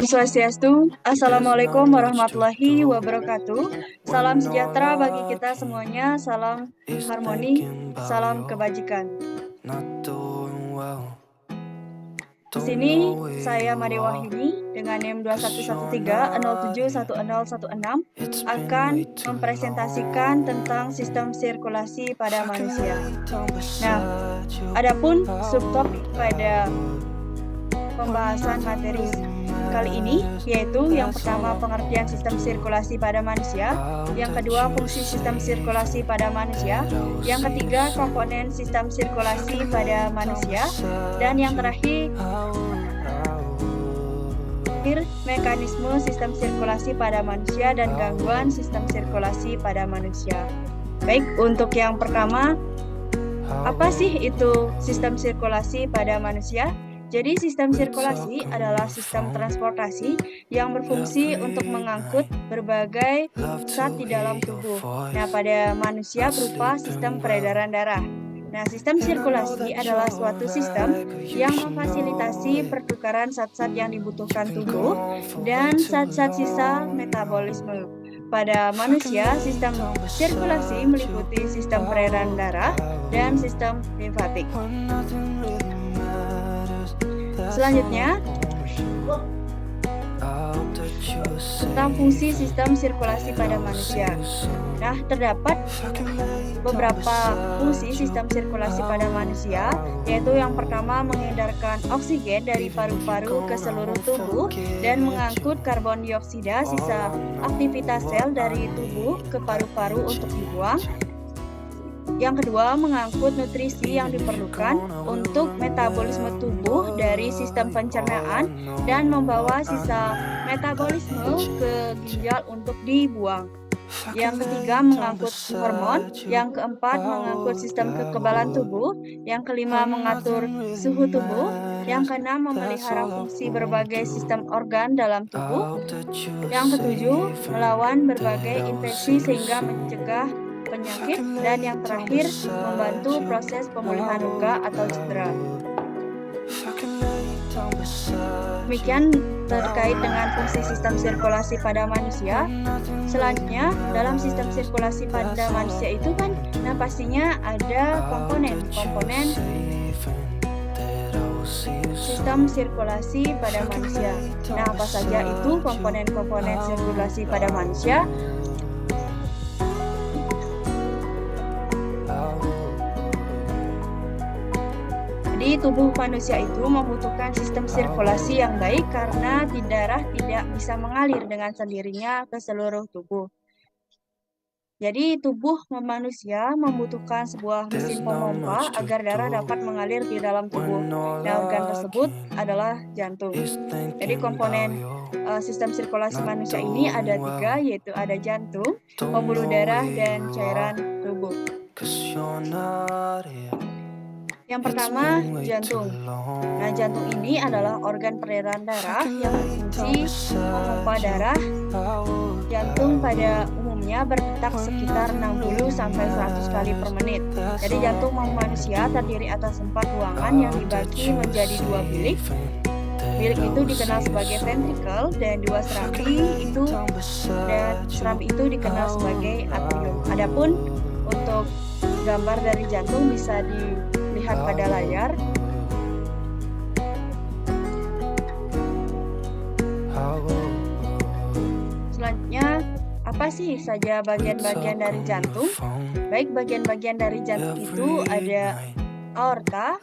Om Swastiastu, Assalamualaikum warahmatullahi wabarakatuh. Salam sejahtera bagi kita semuanya, salam harmoni, salam kebajikan. Di sini saya Made Wahyuni dengan NIM 2113071016 akan mempresentasikan tentang sistem sirkulasi pada manusia. Nah, adapun subtopik pada pembahasan materi kali ini yaitu yang pertama pengertian sistem sirkulasi pada manusia, yang kedua fungsi sistem sirkulasi pada manusia, yang ketiga komponen sistem sirkulasi pada manusia, dan yang terakhir mekanisme sistem sirkulasi pada manusia dan gangguan sistem sirkulasi pada manusia. Baik, untuk yang pertama, apa sih itu sistem sirkulasi pada manusia? Jadi sistem sirkulasi adalah sistem transportasi yang berfungsi untuk mengangkut berbagai zat di dalam tubuh. Nah, pada manusia berupa sistem peredaran darah. Nah, sistem sirkulasi adalah suatu sistem yang memfasilitasi pertukaran zat-zat yang dibutuhkan tubuh dan zat-zat sisa metabolisme. Pada manusia, sistem sirkulasi meliputi sistem peredaran darah dan sistem limfatik. Selanjutnya, tentang fungsi sistem sirkulasi pada manusia. Nah, terdapat beberapa fungsi sistem sirkulasi pada manusia, yaitu yang pertama mengedarkan oksigen dari paru-paru ke seluruh tubuh dan mengangkut karbon dioksida sisa aktivitas sel dari tubuh ke paru-paru untuk dibuang. Yang kedua, mengangkut nutrisi yang diperlukan untuk metabolisme tubuh dari sistem pencernaan dan membawa sisa metabolisme ke ginjal untuk dibuang. Yang ketiga, mengangkut hormon. Yang keempat, mengangkut sistem kekebalan tubuh. Yang kelima, mengatur suhu tubuh. Yang keenam, memelihara fungsi berbagai sistem organ dalam tubuh. Yang ketujuh, melawan berbagai infeksi sehingga mencegah penyakit, dan yang terakhir membantu proses pemulihan luka atau cedera. Demikian terkait dengan fungsi sistem sirkulasi pada manusia. Selanjutnya, dalam sistem sirkulasi pada manusia itu kan, nah pastinya ada komponen sistem sirkulasi pada manusia. Nah, apa saja itu komponen-komponen sirkulasi pada manusia? Jadi, tubuh manusia itu membutuhkan sistem sirkulasi yang baik karena darah tidak bisa mengalir dengan sendirinya ke seluruh tubuh. Jadi, tubuh manusia membutuhkan sebuah mesin pemompa agar darah dapat mengalir di dalam tubuh. Nah, organ tersebut adalah jantung. Jadi, komponen sistem sirkulasi manusia ini ada 3, yaitu ada jantung, pembuluh darah, dan cairan tubuh. Yang pertama, jantung. Nah, jantung ini adalah organ peredaran darah yang berfungsi memompa darah. Jantung pada umumnya berdetak sekitar 60-100 kali per menit. Jadi, jantung manusia terdiri atas 4 ruangan yang dibagi menjadi 2 bilik. Bilik itu dikenal sebagai ventricle dan 2 serambi itu dikenal sebagai atrium. Adapun untuk gambar dari jantung bisa dilihat pada layar. Selanjutnya, apa sih saja bagian-bagian dari jantung? Baik, bagian-bagian dari jantung itu ada aorta,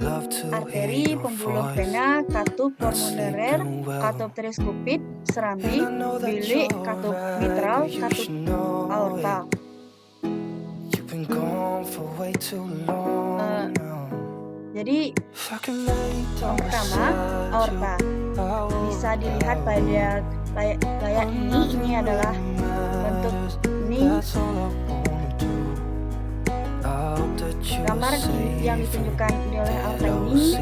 arteri, pembuluh vena, katup pulmoner, katup tricuspid, serambi, bilik, katup mitral, katup aorta. Jadi, yang pertama, aorta. Bisa dilihat pada layar ini adalah bentuk ini. Gambar yang ditunjukkan oleh aorta ini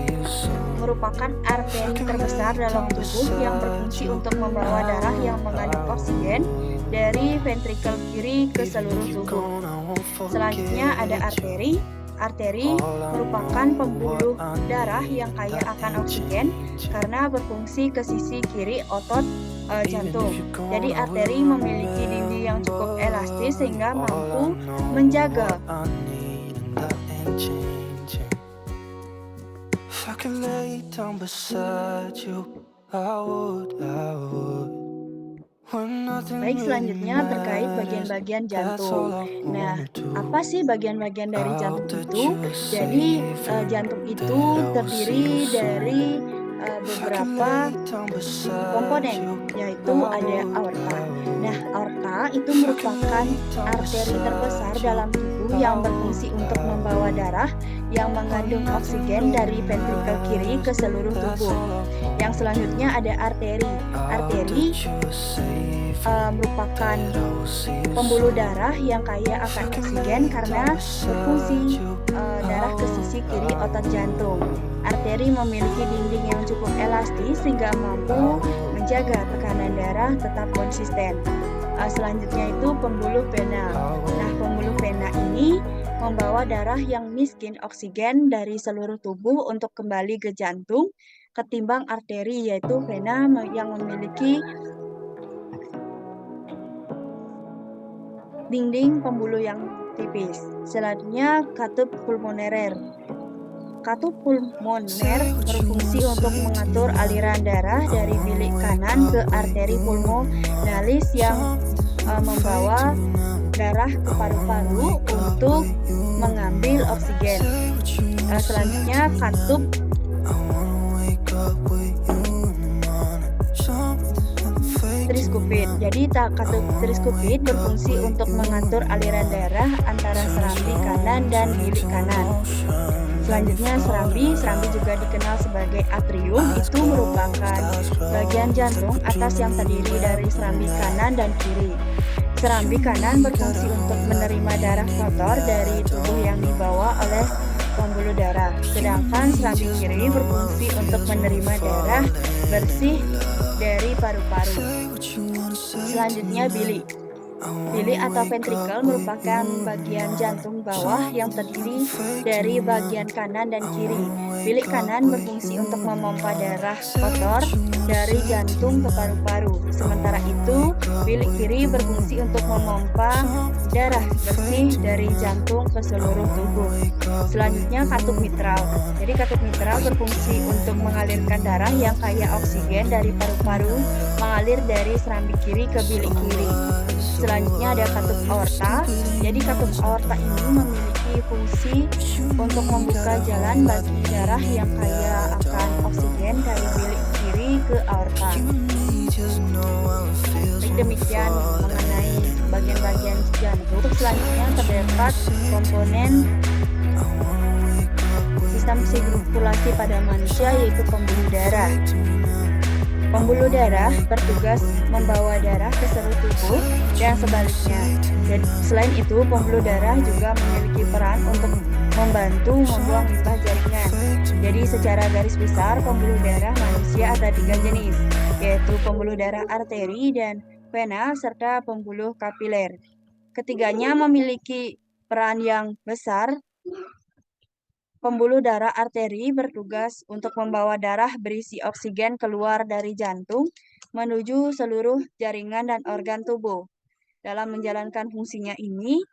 merupakan arteri terbesar dalam tubuh yang berfungsi untuk membawa darah yang mengandung oksigen dari ventrikel kiri ke seluruh tubuh. Selanjutnya ada arteri. Arteri merupakan pembuluh darah yang kaya akan oksigen karena berfungsi ke sisi kiri otot jantung. Jadi arteri memiliki dinding yang cukup elastis sehingga mampu menjaga Baik, selanjutnya terkait bagian-bagian jantung. Nah, apa sih bagian-bagian dari jantung itu? Jadi, jantung itu terdiri dari beberapa komponen, yaitu ada aorta. Nah, aorta itu merupakan arteri terbesar dalam tubuh yang berfungsi untuk membawa darah yang mengandung oksigen dari ventrikel kiri ke seluruh tubuh. Yang selanjutnya ada arteri. Arteri merupakan pembuluh darah yang kaya akan oksigen karena berfungsi darah ke sisi kiri otot jantung. Arteri memiliki dinding yang cukup elastis sehingga mampu menjaga tekanan darah tetap konsisten. Selanjutnya itu pembuluh vena. Nah, pembuluh vena ini membawa darah yang miskin oksigen dari seluruh tubuh untuk kembali ke jantung ketimbang arteri, yaitu vena yang memiliki dinding pembuluh yang tipis. Selanjutnya katup pulmoner. Katup pulmoner berfungsi untuk mengatur aliran darah dari bilik kanan ke arteri pulmonalis yang membawa darah ke paru-paru untuk mengambil oksigen. Selanjutnya katup triskupit. Jadi katup triskupit berfungsi untuk mengatur aliran darah antara serambi kanan dan bilik kanan. Selanjutnya serambi juga dikenal sebagai atrium, itu merupakan bagian jantung atas yang terdiri dari serambi kanan dan kiri. Serambi kanan berfungsi untuk menerima darah kotor dari tubuh yang dibawa oleh pembuluh darah, sedangkan serambi kiri berfungsi untuk menerima darah bersih dari paru-paru. Selanjutnya bilik. Bilik atau ventrikel merupakan bagian jantung bawah yang terdiri dari bagian kanan dan kiri. Bilik kanan berfungsi untuk memompa darah kotor dari jantung ke paru-paru. Sementara itu, bilik kiri berfungsi untuk memompa darah bersih dari jantung ke seluruh tubuh. Selanjutnya katup mitral. Jadi katup mitral berfungsi untuk mengalirkan darah yang kaya oksigen dari paru-paru mengalir dari serambi kiri ke bilik kiri. Selanjutnya ada katup aorta. Jadi katup aorta ini memiliki fungsi untuk membuka jalan bagi darah yang kaya akan oksigen dari bilik kiri ke aorta. Demikian mengenai bagian-bagian jantung. Selanjutnya terdapat komponen sistem sirkulasi pada manusia, yaitu pembuluh darah. Pembuluh darah bertugas membawa darah ke seluruh tubuh dan sebaliknya. Dan selain itu, pembuluh darah juga memiliki peran untuk membantu membuang limbah jaringan. Jadi secara garis besar, pembuluh darah manusia ada 3 jenis, yaitu pembuluh darah arteri dan vena serta pembuluh kapiler. Ketiganya memiliki peran yang besar. Pembuluh darah arteri bertugas untuk membawa darah berisi oksigen keluar dari jantung menuju seluruh jaringan dan organ tubuh. Dalam menjalankan fungsinya ini,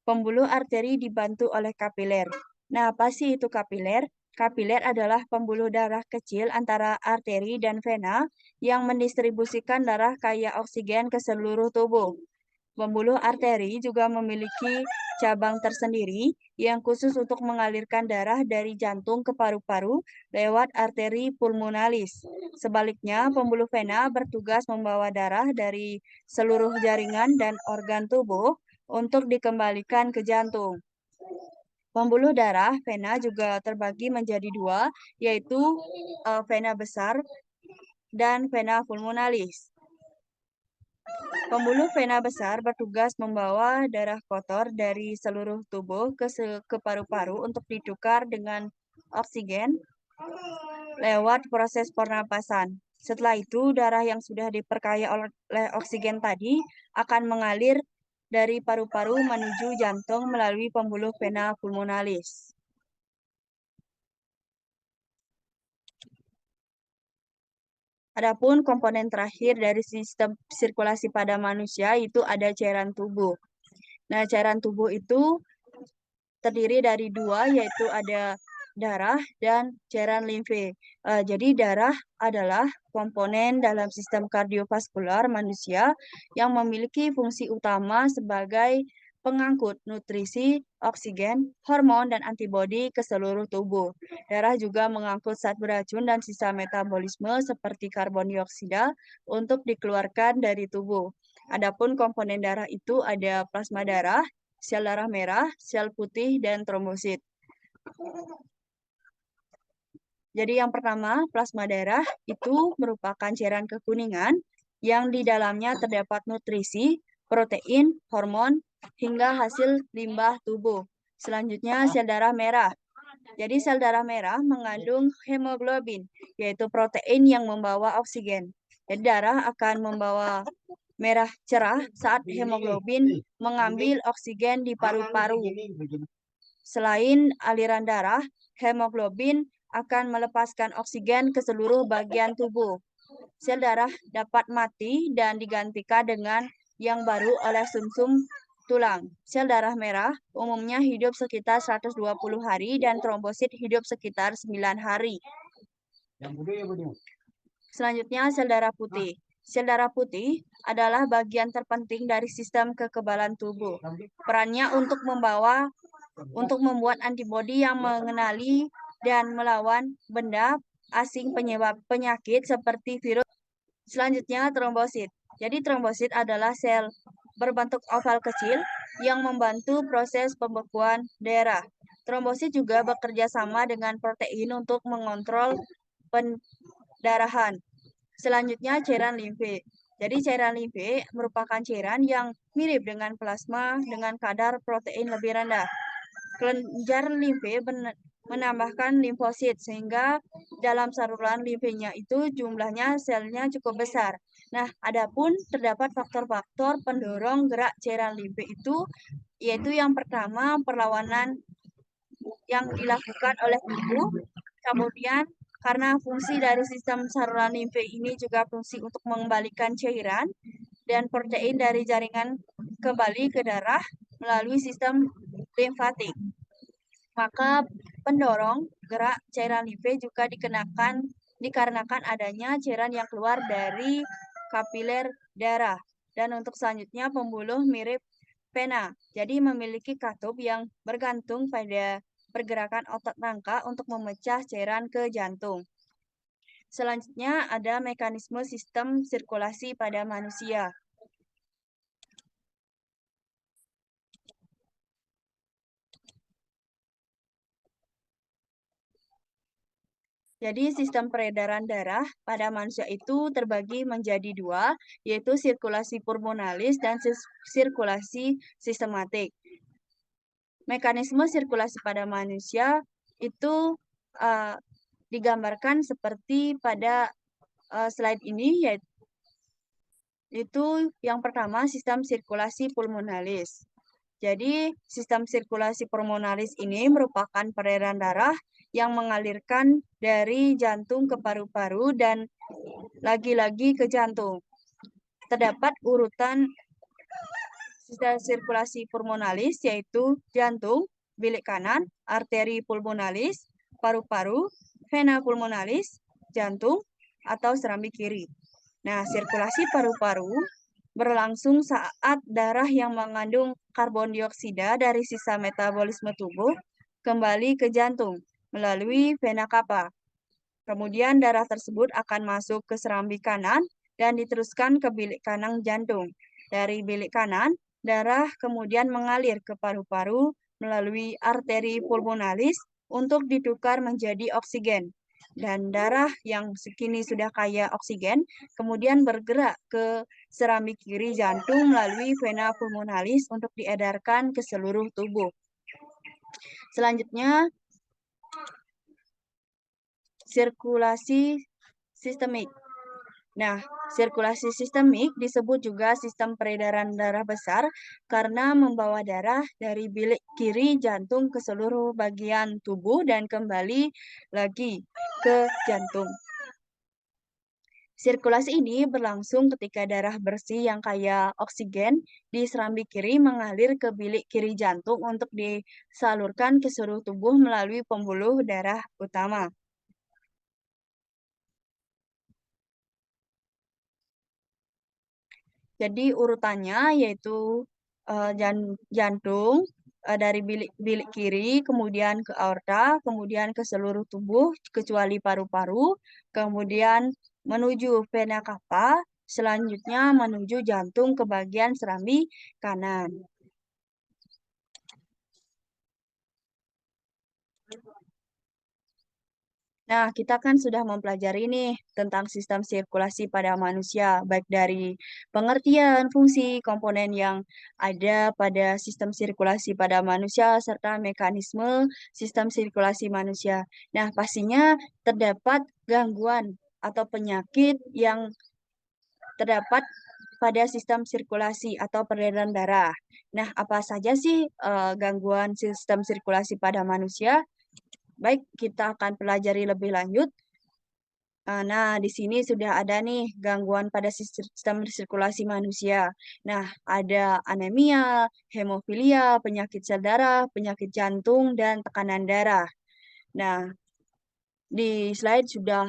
pembuluh arteri dibantu oleh kapiler. Nah, apa sih itu kapiler? Kapiler adalah pembuluh darah kecil antara arteri dan vena yang mendistribusikan darah kaya oksigen ke seluruh tubuh. Pembuluh arteri juga memiliki cabang tersendiri yang khusus untuk mengalirkan darah dari jantung ke paru-paru lewat arteri pulmonalis. Sebaliknya, pembuluh vena bertugas membawa darah dari seluruh jaringan dan organ tubuh untuk dikembalikan ke jantung. Pembuluh darah vena juga terbagi menjadi 2, yaitu vena besar dan vena pulmonalis. Pembuluh vena besar bertugas membawa darah kotor dari seluruh tubuh ke paru-paru untuk ditukar dengan oksigen lewat proses pernapasan. Setelah itu, darah yang sudah diperkaya oleh oksigen tadi akan mengalir dari paru-paru menuju jantung melalui pembuluh vena pulmonalis. Adapun komponen terakhir dari sistem sirkulasi pada manusia itu ada cairan tubuh. Nah, cairan tubuh itu terdiri dari dua, yaitu ada darah dan cairan limfe. Jadi darah adalah komponen dalam sistem kardiovaskular manusia yang memiliki fungsi utama sebagai pengangkut nutrisi, oksigen, hormon, dan antibodi ke seluruh tubuh. Darah juga mengangkut zat beracun dan sisa metabolisme seperti karbon dioksida untuk dikeluarkan dari tubuh. Adapun komponen darah itu ada plasma darah, sel darah merah, sel putih, dan trombosit. Jadi yang pertama, plasma darah itu merupakan cairan kekuningan yang di dalamnya terdapat nutrisi, protein, hormon, hingga hasil limbah tubuh. Selanjutnya, sel darah merah. Jadi sel darah merah mengandung hemoglobin, yaitu protein yang membawa oksigen. Jadi darah akan membawa merah cerah saat hemoglobin mengambil oksigen di paru-paru. Selain aliran darah, hemoglobin akan melepaskan oksigen ke seluruh bagian tubuh. Sel darah dapat mati dan digantikan dengan yang baru oleh sumsum tulang. Sel darah merah umumnya hidup sekitar 120 hari dan trombosit hidup sekitar 9 hari. Selanjutnya, sel darah putih. Sel darah putih adalah bagian terpenting dari sistem kekebalan tubuh. Perannya untuk membuat antibodi yang mengenali dan melawan benda asing penyebab penyakit seperti virus. Selanjutnya, trombosit. Jadi trombosit adalah sel berbentuk oval kecil yang membantu proses pembekuan darah. Trombosit juga bekerja sama dengan protein untuk mengontrol pendarahan. Selanjutnya, cairan limfe. Jadi cairan limfe merupakan cairan yang mirip dengan plasma dengan kadar protein lebih rendah. Kelenjar limfe menambahkan limfosit sehingga dalam saluran limfenya itu jumlahnya selnya cukup besar. Nah, adapun terdapat faktor-faktor pendorong gerak cairan limfe itu, yaitu yang pertama perlawanan yang dilakukan oleh tubuh, kemudian karena fungsi dari sistem saluran limfe ini juga fungsi untuk mengembalikan cairan dan protein dari jaringan kembali ke darah melalui sistem limfatik. Maka pendorong gerak cairan limfe juga dikarenakan adanya cairan yang keluar dari kapiler darah. Dan untuk selanjutnya pembuluh mirip vena. Jadi memiliki katup yang bergantung pada pergerakan otot rangka untuk memecah cairan ke jantung. Selanjutnya ada mekanisme sistem sirkulasi pada manusia. Jadi sistem peredaran darah pada manusia itu terbagi menjadi dua, yaitu sirkulasi pulmonalis dan sirkulasi sistematik. Mekanisme sirkulasi pada manusia itu digambarkan seperti pada slide ini, yaitu yang pertama sistem sirkulasi pulmonalis. Jadi, sistem sirkulasi pulmonalis ini merupakan peredaran darah yang mengalirkan dari jantung ke paru-paru dan lagi-lagi ke jantung. Terdapat urutan sistem sirkulasi pulmonalis yaitu jantung, bilik kanan, arteri pulmonalis, paru-paru, vena pulmonalis, jantung, atau serambi kiri. Nah, sirkulasi paru-paru berlangsung saat darah yang mengandung karbon dioksida dari sisa metabolisme tubuh kembali ke jantung melalui vena cava. Kemudian darah tersebut akan masuk ke serambi kanan dan diteruskan ke bilik kanan jantung. Dari bilik kanan, darah kemudian mengalir ke paru-paru melalui arteri pulmonalis untuk ditukar menjadi oksigen. Dan darah yang sekini sudah kaya oksigen kemudian bergerak ke serambi kiri jantung melalui vena pulmonalis untuk diedarkan ke seluruh tubuh. Selanjutnya, sirkulasi sistemik. Nah, sirkulasi sistemik disebut juga sistem peredaran darah besar karena membawa darah dari bilik kiri jantung ke seluruh bagian tubuh dan kembali lagi ke jantung. Sirkulasi ini berlangsung ketika darah bersih yang kaya oksigen di serambi kiri mengalir ke bilik kiri jantung untuk disalurkan ke seluruh tubuh melalui pembuluh darah utama. Jadi urutannya yaitu jantung dari bilik bilik kiri, kemudian ke aorta, kemudian ke seluruh tubuh kecuali paru-paru, kemudian menuju vena cava, selanjutnya menuju jantung ke bagian serambi kanan. Nah, kita kan sudah mempelajari nih tentang sistem sirkulasi pada manusia, baik dari pengertian, fungsi, komponen yang ada pada sistem sirkulasi pada manusia, serta mekanisme sistem sirkulasi manusia. Nah, pastinya terdapat gangguan atau penyakit yang terdapat pada sistem sirkulasi atau peredaran darah. Nah, apa saja sih gangguan sistem sirkulasi pada manusia? Baik, kita akan pelajari lebih lanjut. Nah, di sini sudah ada nih gangguan pada sistem sirkulasi manusia. Nah, ada anemia, hemofilia, penyakit sel darah, penyakit jantung, dan tekanan darah. Nah, di slide sudah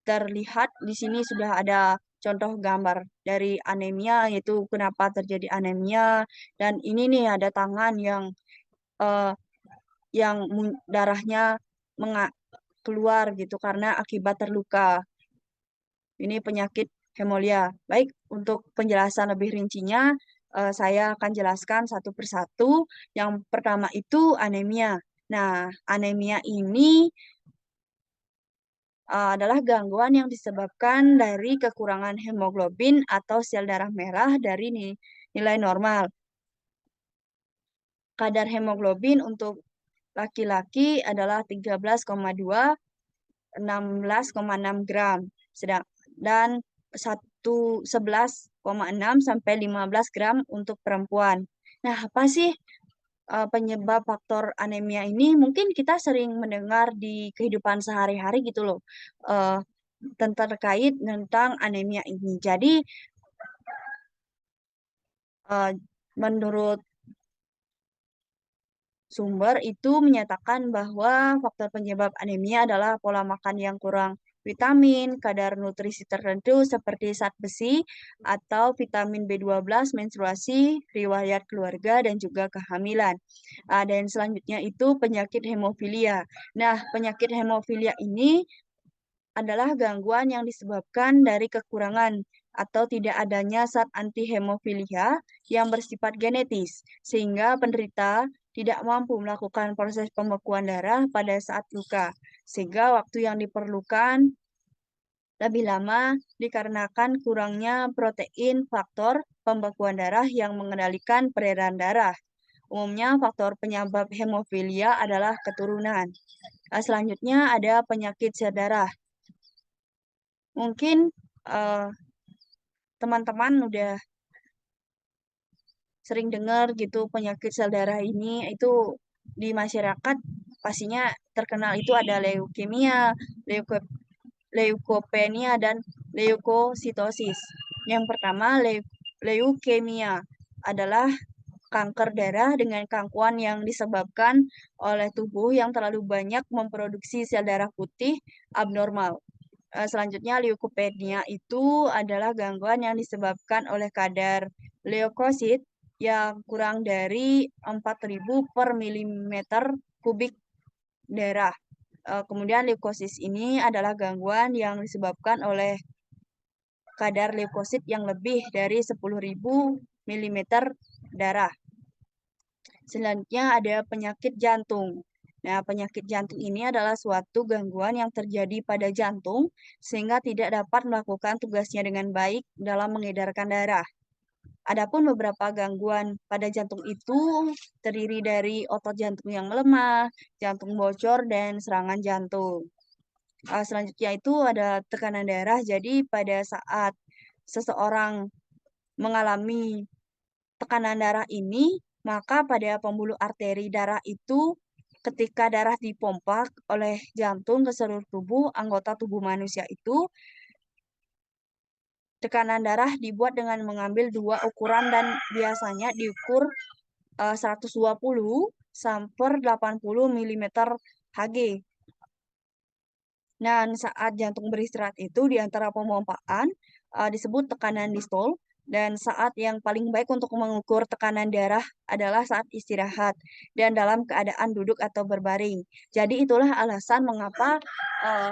terlihat di sini sudah ada contoh gambar dari anemia, yaitu kenapa terjadi anemia. Dan ini nih ada tangan eh, darahnya keluar gitu karena akibat terluka. Ini penyakit hemolia. Baik, untuk penjelasan lebih rincinya, saya akan jelaskan satu persatu. Yang pertama itu anemia. Nah, anemia ini adalah gangguan yang disebabkan dari kekurangan hemoglobin atau sel darah merah dari nilai normal. Kadar hemoglobin untuk laki-laki adalah 13,2, 16,6 gram, sedang dan 11,6 sampai 15 gram untuk perempuan. Nah, apa sih penyebab faktor anemia ini? Mungkin kita sering mendengar di kehidupan sehari-hari gitu loh, eh, terkait tentang anemia ini. Jadi, eh, menurut sumber itu menyatakan bahwa faktor penyebab anemia adalah pola makan yang kurang vitamin, kadar nutrisi tertentu seperti zat besi atau vitamin B12, menstruasi, riwayat keluarga, dan juga kehamilan. Dan selanjutnya itu penyakit hemofilia. Nah, penyakit hemofilia ini adalah gangguan yang disebabkan dari kekurangan atau tidak adanya zat antihemofilia yang bersifat genetis, sehingga penderita tidak mampu melakukan proses pembekuan darah pada saat luka, sehingga waktu yang diperlukan lebih lama dikarenakan kurangnya protein faktor pembekuan darah yang mengendalikan peredaran darah. Umumnya faktor penyebab hemofilia adalah keturunan. Selanjutnya ada penyakit sel darah. Mungkin eh, teman-teman udah sering dengar gitu penyakit sel darah ini itu di masyarakat pastinya terkenal itu ada leukemia, leukopenia, dan leukositosis. Yang pertama, leukemia adalah kanker darah dengan gangguan yang disebabkan oleh tubuh yang terlalu banyak memproduksi sel darah putih abnormal. Selanjutnya, leukopenia itu adalah gangguan yang disebabkan oleh kadar leukosit yang kurang dari 4.000 per milimeter kubik darah. Kemudian leukosis ini adalah gangguan yang disebabkan oleh kadar leukosit yang lebih dari 10.000 milimeter darah. Selanjutnya ada penyakit jantung. Nah, penyakit jantung ini adalah suatu gangguan yang terjadi pada jantung sehingga tidak dapat melakukan tugasnya dengan baik dalam mengedarkan darah. Adapun beberapa gangguan pada jantung itu terdiri dari otot jantung yang melemah, jantung bocor, dan serangan jantung. Selanjutnya itu ada tekanan darah. Jadi pada saat seseorang mengalami tekanan darah ini, maka pada pembuluh arteri darah itu ketika darah dipompa oleh jantung ke seluruh tubuh, anggota tubuh manusia itu, tekanan darah dibuat dengan mengambil dua ukuran dan biasanya diukur 120 sampai 80 mm Hg. Dan saat jantung beristirahat itu di antara pemompaan disebut tekanan diastol, dan saat yang paling baik untuk mengukur tekanan darah adalah saat istirahat dan dalam keadaan duduk atau berbaring. Jadi itulah alasan mengapa uh,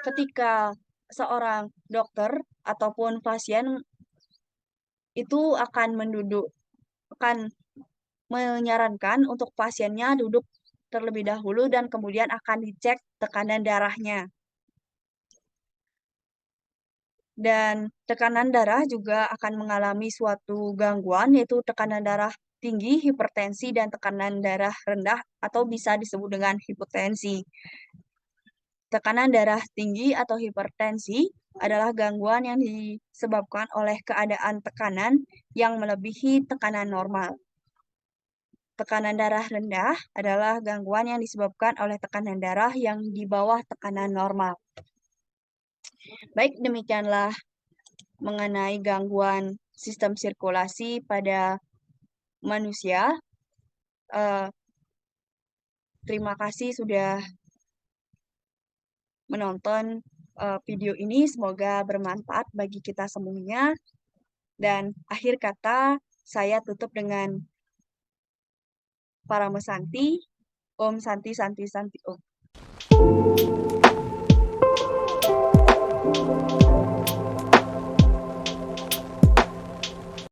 ketika seorang dokter ataupun pasien itu akan menyarankan untuk pasiennya duduk terlebih dahulu dan kemudian akan dicek tekanan darahnya. Dan tekanan darah juga akan mengalami suatu gangguan, yaitu tekanan darah tinggi, hipertensi, dan tekanan darah rendah atau bisa disebut dengan hipotensi. Tekanan darah tinggi atau hipertensi adalah gangguan yang disebabkan oleh keadaan tekanan yang melebihi tekanan normal. Tekanan darah rendah adalah gangguan yang disebabkan oleh tekanan darah yang di bawah tekanan normal. Baik, demikianlah mengenai gangguan sistem sirkulasi pada manusia. Terima kasih sudah menonton video ini. Semoga bermanfaat bagi kita semuanya. Dan akhir kata, saya tutup dengan Paramo Santi. Om Santi Santi Santi Om.